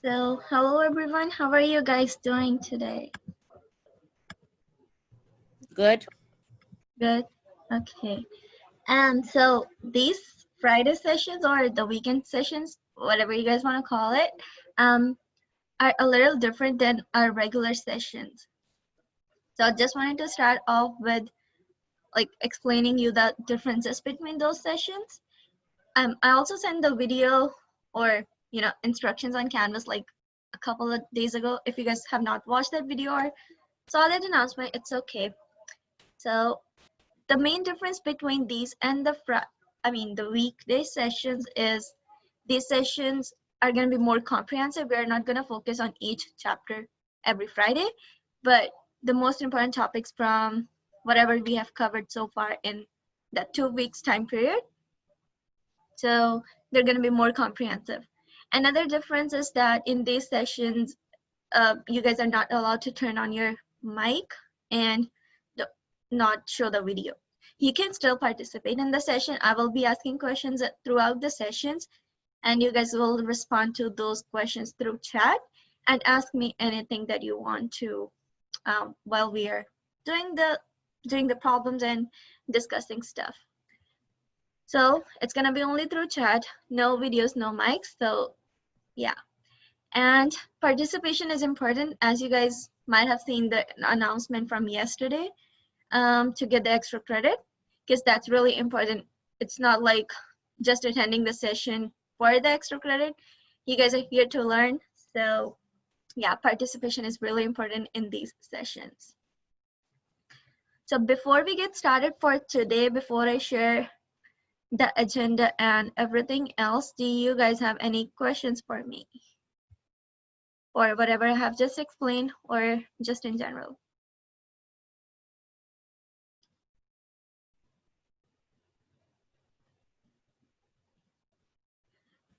So, hello everyone. How are you guys doing today? Good. Good. Okay. And so these Friday sessions or the weekend sessions, whatever you guys want to call it, are a little different than our regular sessions. So I just wanted to start off with like explaining you the differences between those sessions. I also sent the video or instructions on Canvas like a couple of days ago. If you guys have not watched that video or saw that announcement, it's okay. So the main difference between these and the weekday sessions is these sessions are going to be more comprehensive. We're not going to focus on each chapter every Friday, but the most important topics from whatever we have covered so far in that 2 weeks time period. So they're going to be more comprehensive. Another difference is that in these sessions, you guys are not allowed to turn on your mic and not show the video. You can still participate in the session. I will be asking questions throughout the sessions, and you guys will respond to those questions through chat and ask me anything that you want to while we are doing the problems and discussing stuff. So it's gonna be only through chat, no videos, no mics. So yeah, and participation is important, as you guys might have seen the announcement from yesterday, to get the extra credit, because that's really important. It's not like just attending the session for the extra credit. You guys are here to learn. So yeah, participation is really important in these sessions. So before we get started for today, before I share the agenda and everything else, do you guys have any questions for me? Or whatever I have just explained, or just in general?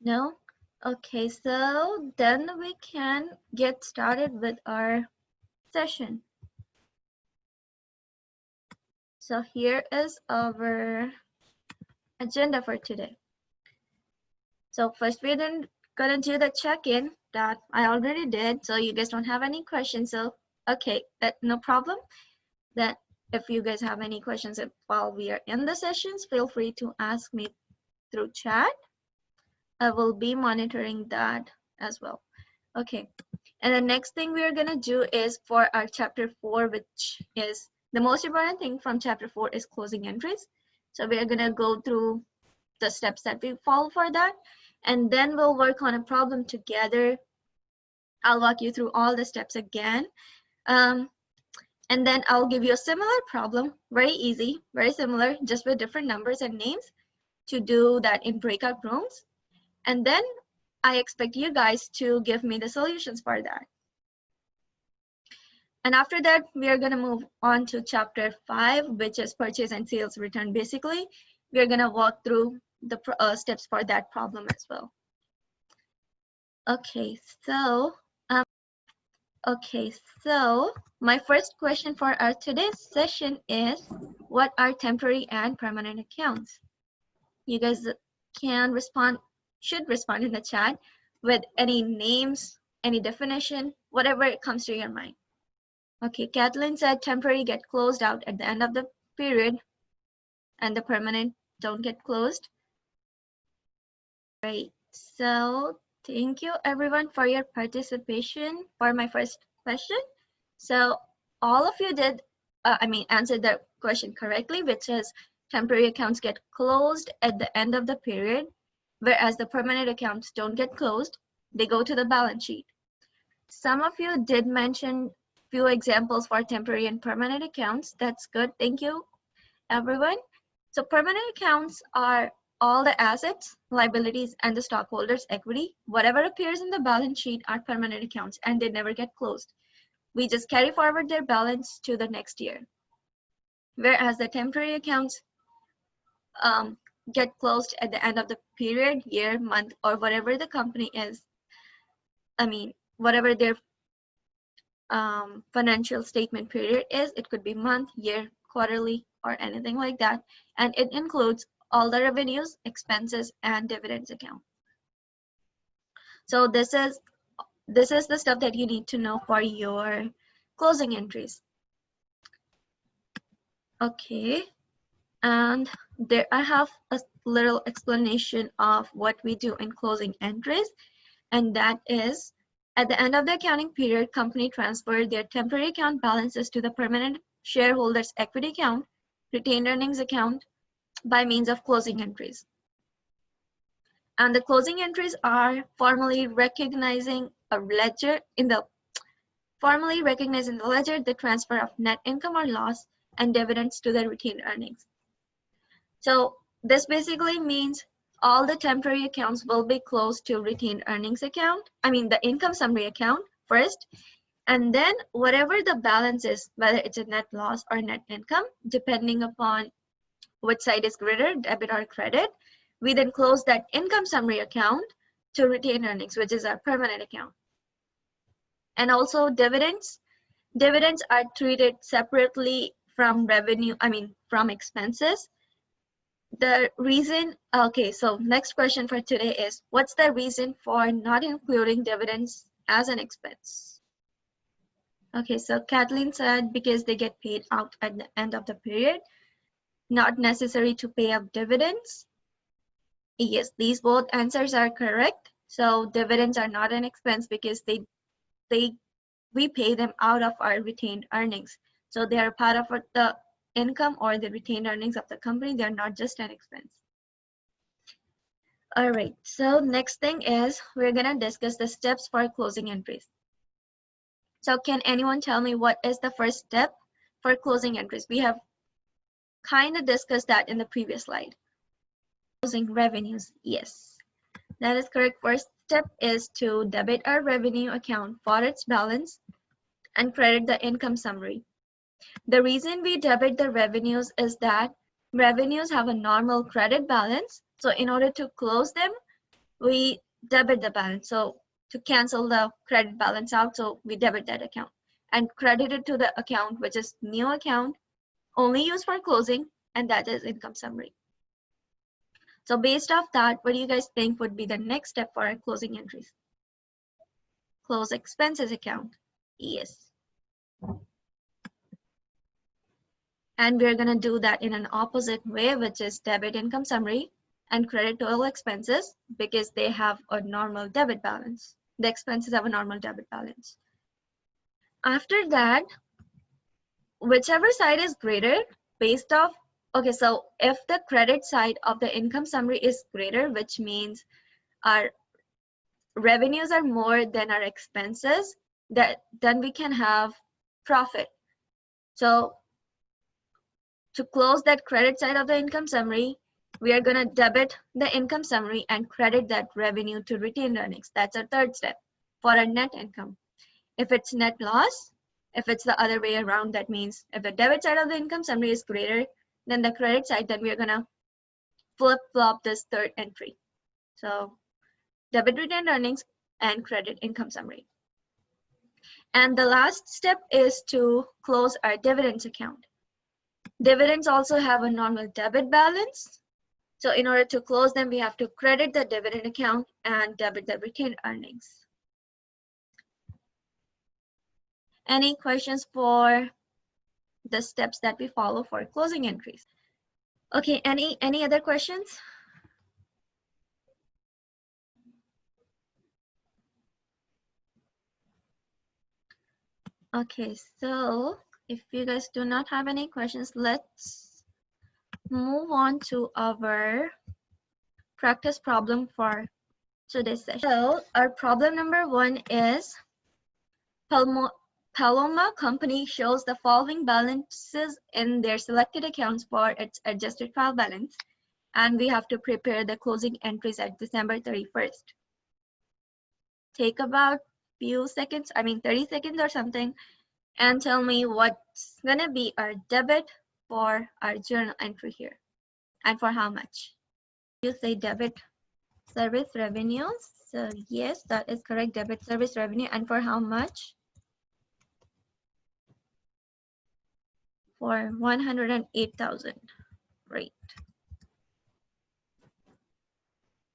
No? Okay, so then we can get started with our session. So here is our agenda for today. So first we're then gonna do the check-in that I already did, so you guys don't have any questions. So okay, that no problem. That if you guys have any questions while we are in the sessions, feel free to ask me through chat. I will be monitoring that as well. Okay, and the next thing we are gonna do is for our chapter 4, which is the most important thing from chapter 4 is closing entries. So we are gonna go through the steps that we follow for that, and then we'll work on a problem together. I'll walk you through all the steps again. And then I'll give you a similar problem, very easy, very similar, just with different numbers and names, to do that in breakout rooms. And then I expect you guys to give me the solutions for that. And after that, we are going to move on to chapter 5, which is purchase and sales return. Basically, we are going to walk through the steps for that problem as well. Okay, so my first question for our today's session is, what are temporary and permanent accounts? You guys can respond, should respond in the chat with any names, any definition, whatever comes to your mind. Okay, Kathleen said temporary get closed out at the end of the period and the permanent don't get closed. Great, so thank you everyone for your participation for my first question. So all of you did, answered the question correctly, which is temporary accounts get closed at the end of the period, whereas the permanent accounts don't get closed, they go to the balance sheet. Some of you did mention few examples for temporary and permanent accounts. That's good, thank you everyone. So permanent accounts are all the assets, liabilities, and the stockholders' equity. Whatever appears in the balance sheet are permanent accounts, and they never get closed. We just carry forward their balance to the next year. Whereas the temporary accounts get closed at the end of the period, year, month, or whatever the company is. I mean, whatever their financial statement period is. It could be month, year, quarterly, or anything like that. And it includes all the revenues, expenses, and dividends account. So this is the stuff that you need to know for your closing entries. Okay, and there I have a little explanation of what we do in closing entries, and that is at the end of the accounting period, company transferred their temporary account balances to the permanent shareholders' equity account, retained earnings account by means of closing entries. And the closing entries are formally recognizing a ledger in the ledger the transfer of net income or loss and dividends to the retained earnings. So this basically means all the temporary accounts will be closed to retained earnings account. I mean the income summary account first, and then whatever the balance is, whether it's a net loss or net income, depending upon which side is greater, debit or credit, we then close that income summary account to retained earnings, which is our permanent account. And also dividends are treated separately from revenue, from expenses. The reason, okay, so next question for today is, what's the reason for not including dividends as an expense? Okay, so Kathleen said because they get paid out at the end of the period, not necessary to pay up dividends. Yes, these both answers are correct. So dividends are not an expense because we pay them out of our retained earnings. So they are part of the income or the retained earnings of the company. They're not just an expense. All right, so next thing is we're gonna discuss the steps for closing entries. So can anyone tell me what is the first step for closing entries? We have kind of discussed that in the previous slide. Closing revenues, yes, that is correct. First step is to debit our revenue account for its balance and credit the income summary. The reason we debit the revenues is that revenues have a normal credit balance. So in order to close them, we debit the balance. So to cancel the credit balance out, so we debit that account and credit it to the account, which is new account, only used for closing, and that is income summary. So based off that, what do you guys think would be the next step for our closing entries? Close expenses account. Yes. And we're going to do that in an opposite way, which is debit income summary and credit total expenses, because they have a normal debit balance. The expenses have a normal debit balance. After that, whichever side is greater, based off, okay, so if the credit side of the income summary is greater, which means our revenues are more than our expenses, then we can have profit. So to close that credit side of the income summary, we are going to debit the income summary and credit that revenue to retained earnings. That's our third step for our net income. If it's net loss, if it's the other way around, that means if the debit side of the income summary is greater than the credit side, then we are going to flip-flop this third entry. So debit retained earnings and credit income summary. And the last step is to close our dividends account. Dividends also have a normal debit balance. So in order to close them, we have to credit the dividend account and debit the retained earnings. Any questions for the steps that we follow for closing entries? Okay, any other questions? Okay, so if you guys do not have any questions, let's move on to our practice problem for today's session. So our problem number 1 is Paloma company shows the following balances in their selected accounts for its adjusted trial balance, and we have to prepare the closing entries at December 31st. Take about few seconds, 30 seconds or something, and tell me what's gonna be our debit for our journal entry here, and for how much. You say debit service revenues. So yes, that is correct, debit service revenue. And for how much? For 108,000. Great.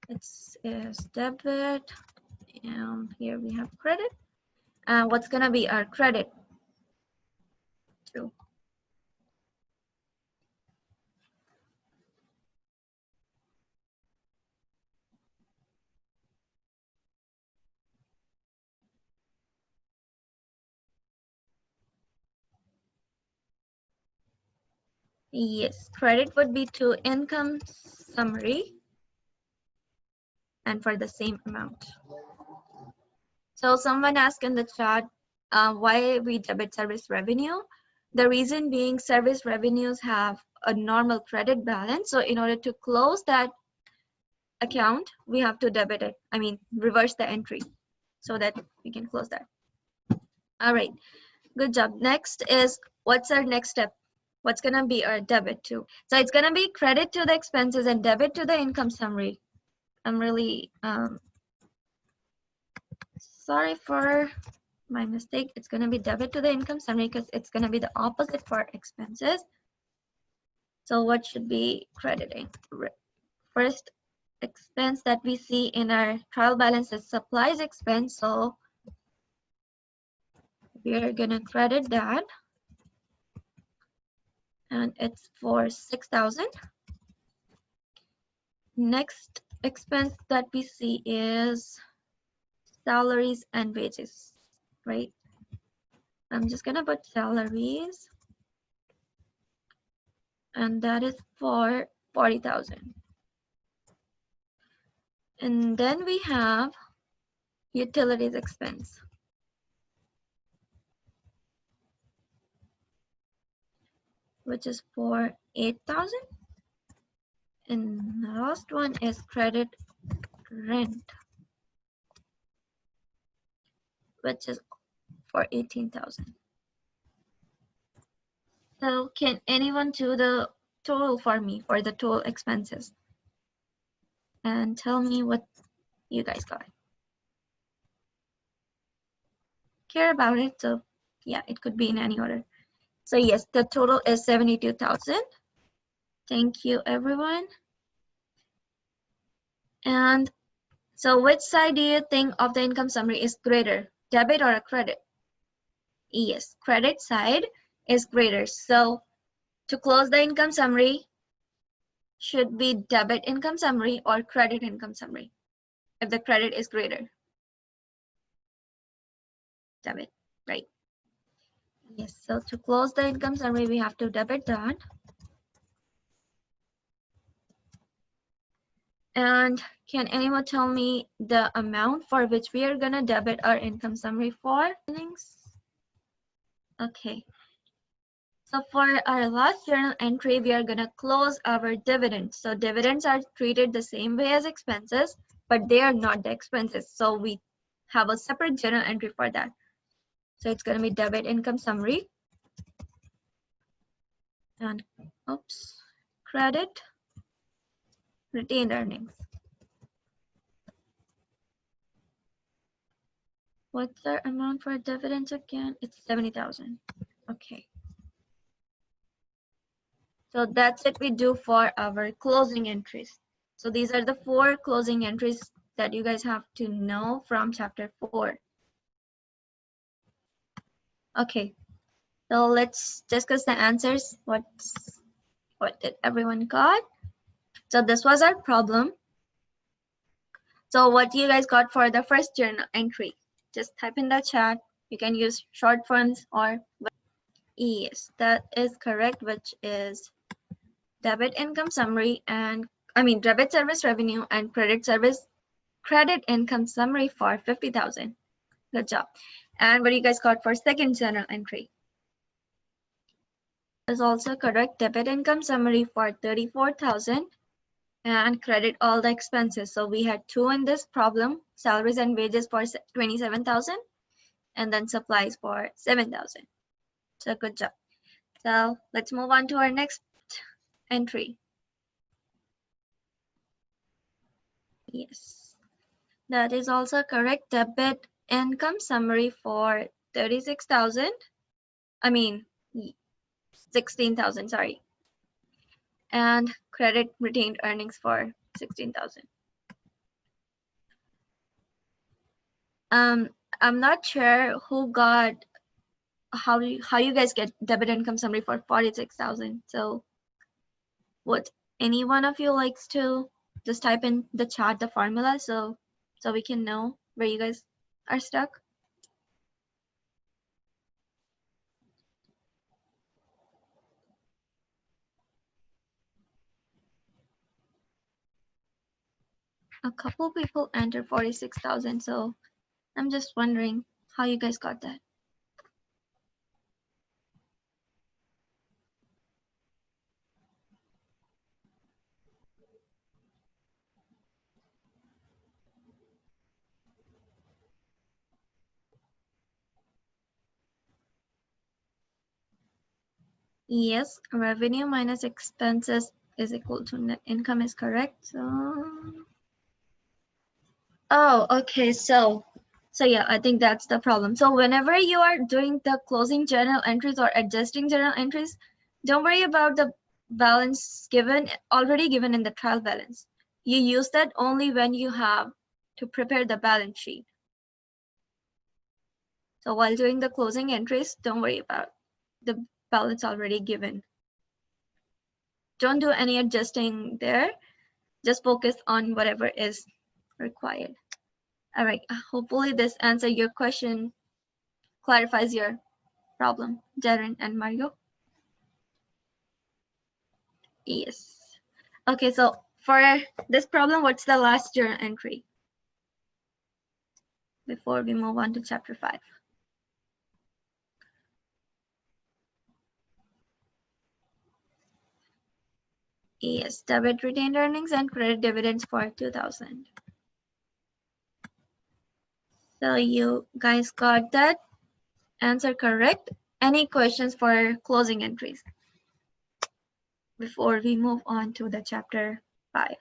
It is debit, and here we have credit. And what's gonna be our credit to? Yes, credit would be to income summary, and for the same amount. So someone asked in the chat, why we debit service revenue? The reason being service revenues have a normal credit balance. So in order to close that account, we have to debit it. Reverse the entry so that we can close that. All right, good job. Next is, what's our next step? What's gonna be our debit to? So it's gonna be credit to the expenses and debit to the income summary. I'm really sorry for my mistake. It's gonna be debit to the income summary because it's gonna be the opposite for expenses. So what should be crediting? First expense that we see in our trial balance is supplies expense. So we're gonna credit that, and it's for 6,000. Next expense that we see is salaries and wages, right? I'm just gonna put salaries, and that is for 40,000. And then we have utilities expense, which is for 8,000. And the last one is credit rent, which is for 18,000. So can anyone do the total for me for the total expenses? And tell me what you guys got. Care about it, so yeah, it could be in any order. So yes, the total is 72,000. Thank you, everyone. And so which side do you think of the income summary is greater, debit or a credit? Yes, credit side is greater. So to close the income summary, should be debit income summary or credit income summary if the credit is greater? Debit, right? Yes, so to close the income summary, we have to debit that. And can anyone tell me the amount for which we are gonna debit our income summary for? Okay. So for our last journal entry, we are gonna close our dividends. So dividends are treated the same way as expenses, but they are not the expenses. So we have a separate journal entry for that. So it's gonna be debit income summary. And oops, credit retained earnings. What's our amount for dividends again? It's 70,000. Okay. So that's it we do for our closing entries. So these are the 4 closing entries that you guys have to know from chapter 4. Okay, so let's discuss the answers. What did everyone got? So this was our problem. So what you guys got for the first journal entry? Just type in the chat. You can use short forms or yes, that is correct, which is debit income summary and debit service revenue and credit income summary for 50,000. Good job. And what do you guys got for second journal entry? Is also correct. Debit income summary for 34,000 and credit all the expenses. So we had two in this problem, salaries and wages for 27,000 and then supplies for 7,000. So good job. So let's move on to our next entry. Yes, that is also correct. Debit income summary for 36,000. I mean, 16,000, sorry. And credit retained earnings for 16,000. I'm not sure who got how you guys get debit income summary for 46,000. So would any one of you likes to just type in the chat the formula so we can know where you guys are stuck? A couple people entered 46,000, so I'm just wondering how you guys got that. Yes, revenue minus expenses is equal to net income is correct. So, oh, okay. So yeah, I think that's the problem. So whenever you are doing the closing journal entries or adjusting journal entries, don't worry about the balance already given in the trial balance. You use that only when you have to prepare the balance sheet. So while doing the closing entries, don't worry about the balance already given. Don't do any adjusting there. Just focus on whatever is required. All right, hopefully this answer your question, clarifies your problem, Darren and Mario. Yes. Okay, so for this problem, what's the last journal entry before we move on to chapter 5? Yes, debit retained earnings and credit dividends for 2,000. So you guys got that answer correct. Any questions for closing entries before we move on to the chapter 5?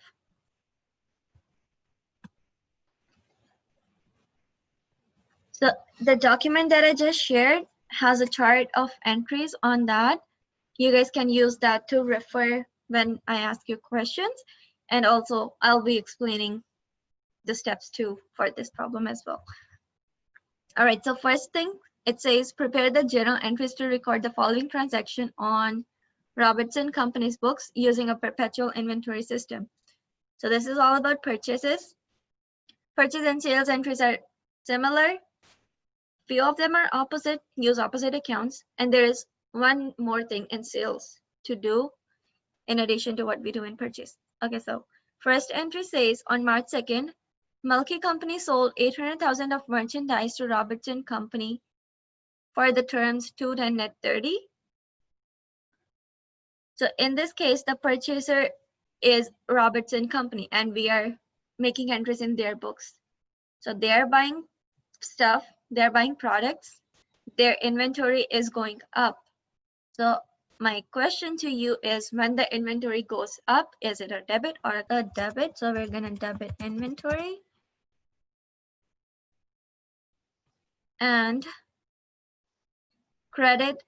So the document that I just shared has a chart of entries on that. You guys can use that to refer when I ask you questions. And also I'll be explaining the steps too for this problem as well. All right, so first thing, it says prepare the journal entries to record the following transaction on Robertson Company's books using a perpetual inventory system. So this is all about purchases. Purchase and sales entries are similar. Few of them are opposite, use opposite accounts. And there is one more thing in sales to do in addition to what we do in purchase. Okay, so first entry says on March 2nd, Mulkey Company sold 800,000 of merchandise to Robertson Company for the terms 210 net 30. So in this case, the purchaser is Robertson Company and we are making entries in their books. So they are buying stuff, they're buying products, their inventory is going up. So my question to you is, when the inventory goes up, is it a debit or a debit? So we're gonna debit inventory. And credit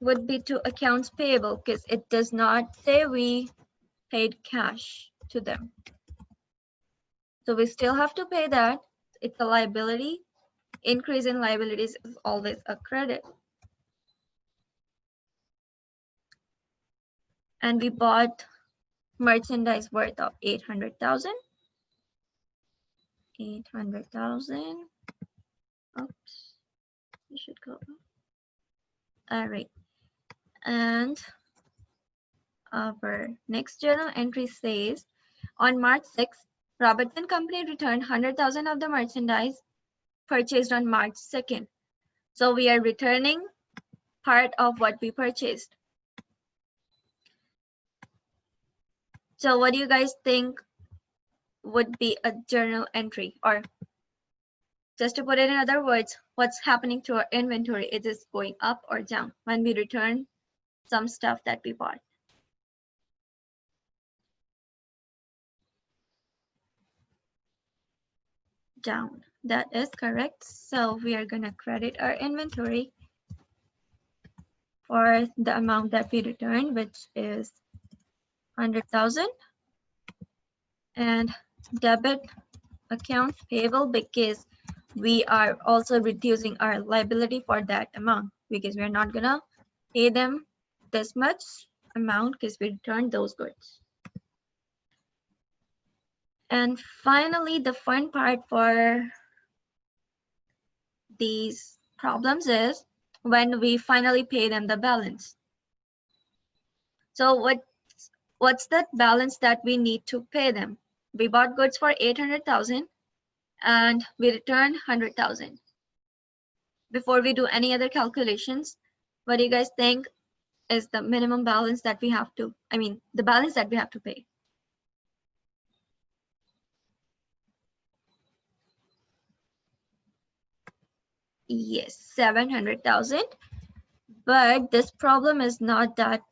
would be to accounts payable because it does not say we paid cash to them. So we still have to pay that. It's a liability. Increase in liabilities is always a credit. And we bought merchandise worth of 800,000. 800,000. Oops, you should go. All right. And our next journal entry says, on March 6th, Robertson Company returned 100,000 of the merchandise purchased on March 2nd. So we are returning part of what we purchased. So what do you guys think would be a journal entry? Or just to put it in other words, what's happening to our inventory? Is it going up or down when we return some stuff that we bought? Down. That is correct. So we are going to credit our inventory for the amount that we returned, which is 100,000, and debit accounts payable because we are also reducing our liability for that amount, because we're not gonna pay them this much amount because we returned those goods. And finally, the fun part for these problems is when we finally pay them the balance. So what's that balance that we need to pay them? We bought goods for 800,000 and we returned 100,000. Before we do any other calculations, what do you guys think is the minimum balance that we have to, the balance that we have to pay? Yes, 700,000. But this problem is not that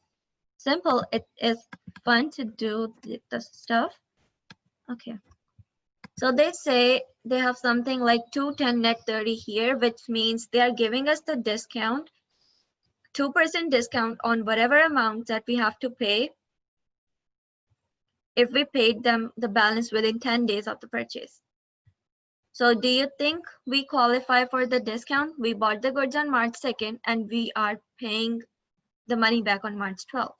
simple. It is fun to do the stuff. Okay. So they say they have something like 210 net 30 here, which means they are giving us the discount, 2% discount on whatever amount that we have to pay if we paid them the balance within 10 days of the purchase. So do you think we qualify for the discount? We bought the goods on March 2nd and we are paying the money back on March 12th.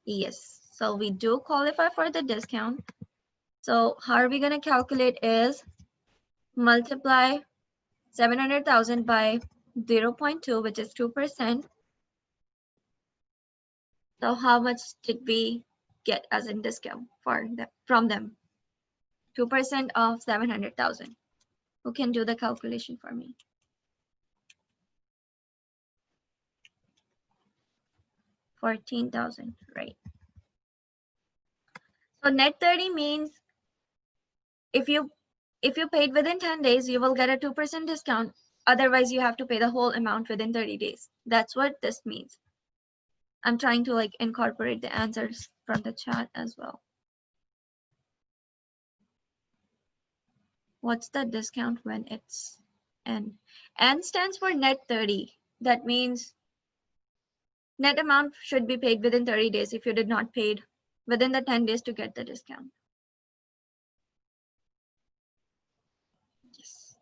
Yes, so we do qualify for the discount. So how are we going to calculate is multiply 700,000 by 0.2, which is 2%. So how much did we get as in discount from them? 2% of 700,000. Who can do the calculation for me? 14,000, right? So net 30 means if you paid within 10 days, you will get a 2% discount. Otherwise, you have to pay the whole amount within 30 days. That's what this means. I'm trying to incorporate the answers from the chat as well. What's the discount when it's N? N stands for net 30. That means net amount should be paid within 30 days if you did not paid within the 10 days to get the discount. Yes.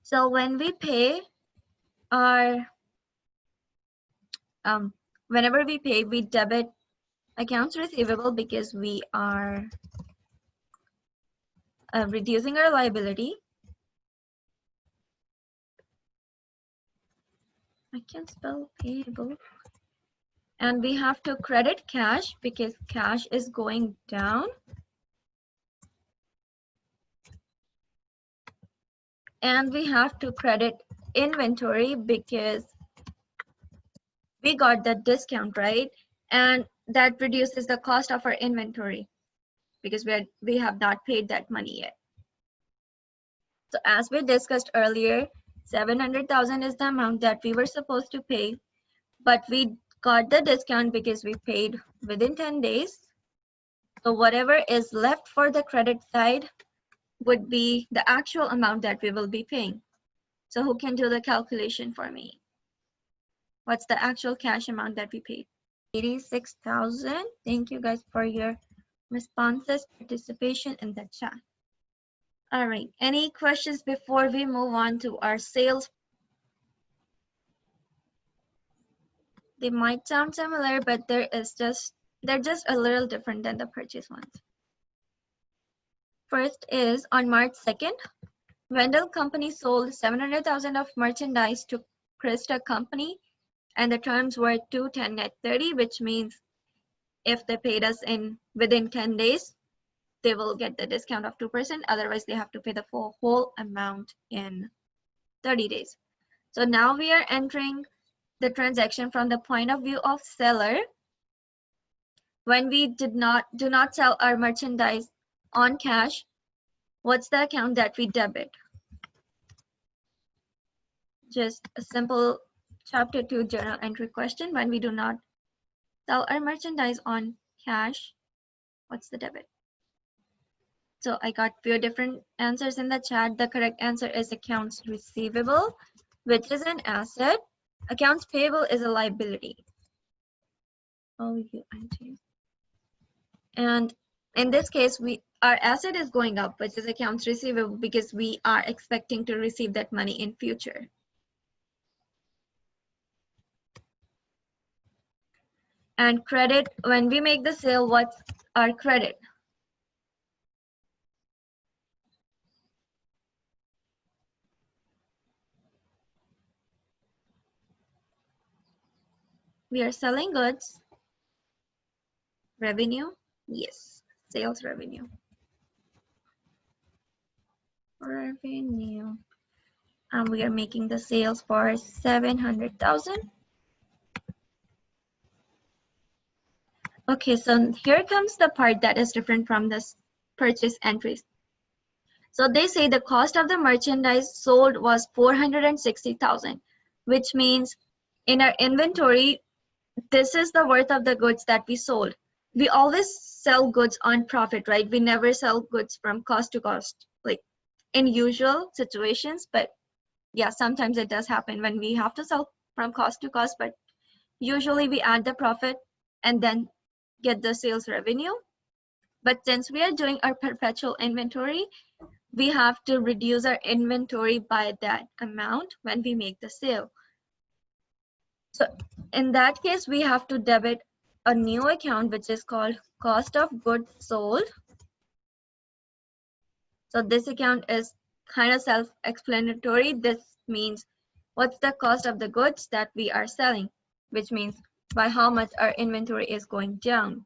So when we pay our, whenever we pay, we debit accounts receivable because we are reducing our liability. I can't spell payable. And we have to credit cash because cash is going down. And we have to credit inventory because we got the discount, right? And that reduces the cost of our inventory because we have not paid that money yet. So as we discussed earlier, 700,000 is the amount that we were supposed to pay, but we got the discount because we paid within 10 days. So whatever is left for the credit side would be the actual amount that we will be paying. So who can do the calculation for me? What's the actual cash amount that we paid? 86,000. Thank you guys for your responses, participation in the chat. All right, any questions before we move on to our sales? They might sound similar, but they're just a little different than the purchase ones. First is on March 2nd, Wendell Company sold 700,000 of merchandise to Krista Company, and the terms were 210 net 30, which means if they paid us in within 10 days, they will get the discount of 2%. Otherwise, they have to pay the whole amount in 30 days. So now we are entering the transaction from the point of view of seller. When we do not sell our merchandise on cash, what's the account that we debit? Just a simple chapter 2 journal entry question. When we do not sell our merchandise on cash, what's the debit? So I got few different answers in the chat. The correct answer is accounts receivable, which is an asset. Accounts payable is a liability. OUNT. And in this case, our asset is going up, which is accounts receivable, because we are expecting to receive that money in future. And credit, when we make the sale, what's our credit? We are selling goods. Revenue? Yes, sales revenue. Revenue. And we are making the sales for 700,000. Okay, so here comes the part that is different from this purchase entries. So they say the cost of the merchandise sold was 460,000, which means in our inventory, this is the worth of the goods that we sold. We always sell goods on profit, right? We never sell goods from cost to cost, like in usual situations, but yeah, sometimes it does happen when we have to sell from cost to cost, but usually we add the profit and then get the sales revenue. But since we are doing our perpetual inventory, we have to reduce our inventory by that amount when we make the sale. So in that case, we have to debit a new account, which is called cost of goods sold. So this account is kind of self-explanatory. This means what's the cost of the goods that we are selling, which means by how much our inventory is going down.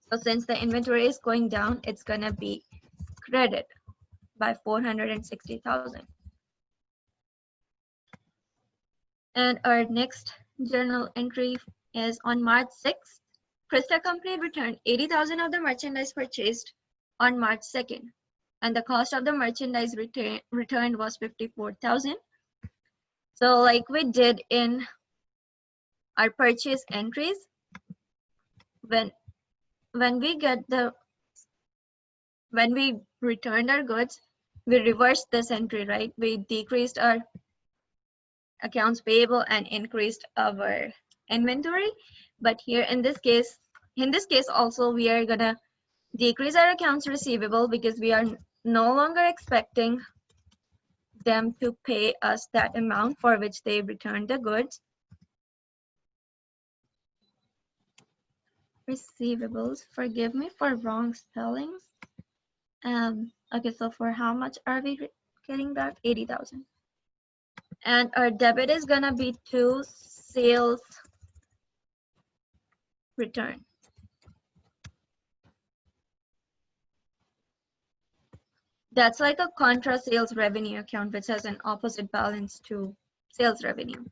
So since the inventory is going down, it's gonna be credit by 460,000. And our next journal entry is on March 6th. Krista Company returned 80,000 of the merchandise purchased on March 2nd, and the cost of the merchandise returned was 54,000. So like we did in our purchase entries, when we returned our goods, we reversed this entry, right? We decreased our accounts payable and increased our inventory. But here in this case also, we are gonna decrease our accounts receivable because we are no longer expecting them to pay us that amount for which they returned the goods. Receivables, forgive me for wrong spellings. Okay, so for how much are we getting back? 80,000. And our debit is gonna be to sales return. That's like a contra sales revenue account, which has an opposite balance to sales revenue.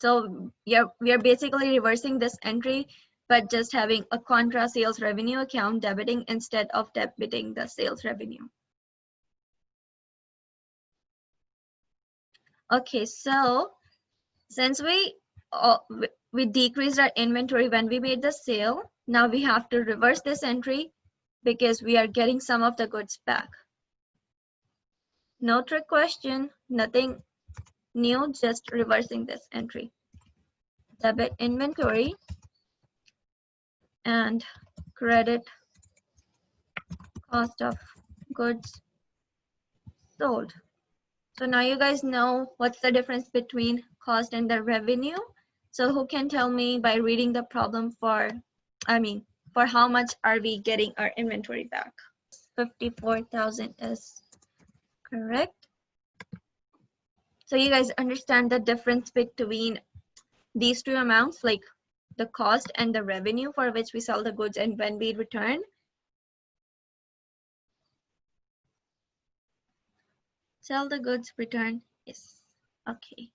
So yeah, we are basically reversing this entry, but just having a contra sales revenue account debiting instead of debiting the sales revenue. Okay, so since we decreased our inventory when we made the sale, now we have to reverse this entry because we are getting some of the goods back. No trick question, nothing new, just reversing this entry. Debit inventory and credit cost of goods sold. So now you guys know what's the difference between cost and the revenue. So who can tell me by reading the problem for how much are we getting our inventory back? 54,000 is correct. So you guys understand the difference between these two amounts, like the cost and the revenue for which we sell the goods and when we return. Sell the goods, return, yes, okay.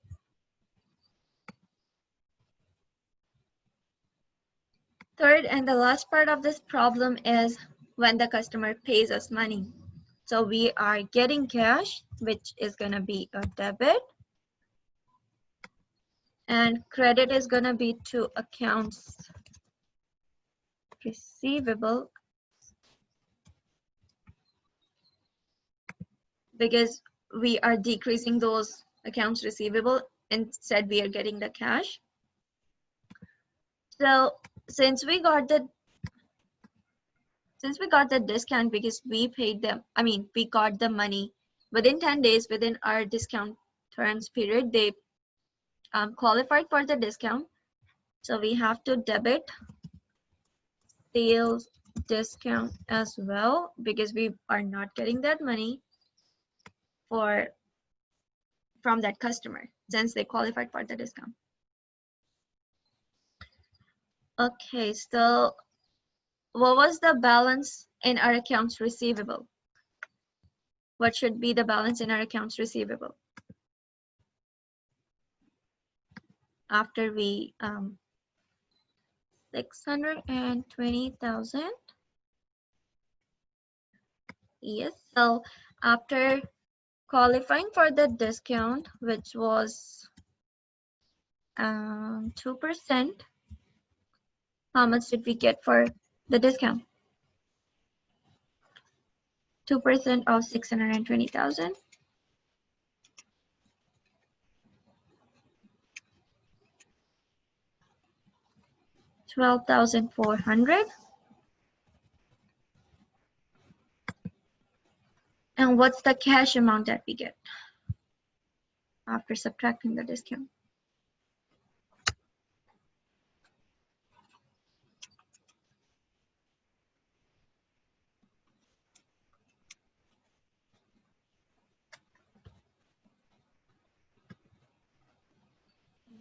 Third and the last part of this problem is when the customer pays us money. So we are getting cash, which is gonna be a debit, and credit is gonna be to accounts receivable, because we are decreasing those accounts receivable, instead we are getting the cash. So since we got the discount because we paid them, I mean we got the money within 10 days within our discount terms period, they qualified for the discount. So we have to debit sales discount as well because we are not getting that money from that customer since they qualified for the discount. Okay, so what was the balance in our accounts receivable? What should be the balance in our accounts receivable after we 620,000? Yes, so after qualifying for the discount, which was 2%, how much did we get for the discount? 2% of 620,000. 12,400. And what's the cash amount that we get after subtracting the discount?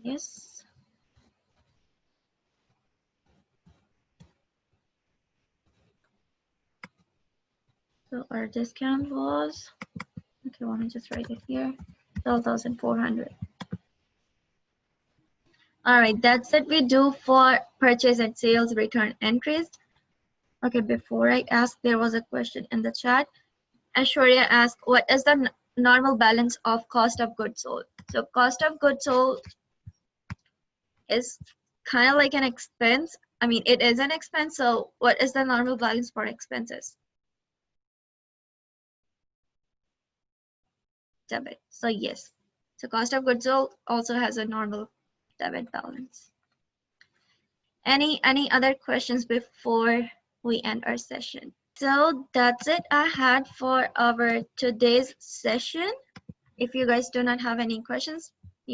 Yes. So our discount was, okay, let me just write it here, 12,400. All right, that's it we do for purchase and sales return entries. Okay, before I ask, there was a question in the chat. Ashwarya asked, what is the normal balance of cost of goods sold? So cost of goods sold is kind of like an expense. I mean, it is an expense. So what is the normal balance for expenses? Debit. So yes. So cost of goods sold also has a normal debit balance. Any other questions before we end our session? So that's it I had for our today's session. If you guys do not have any questions,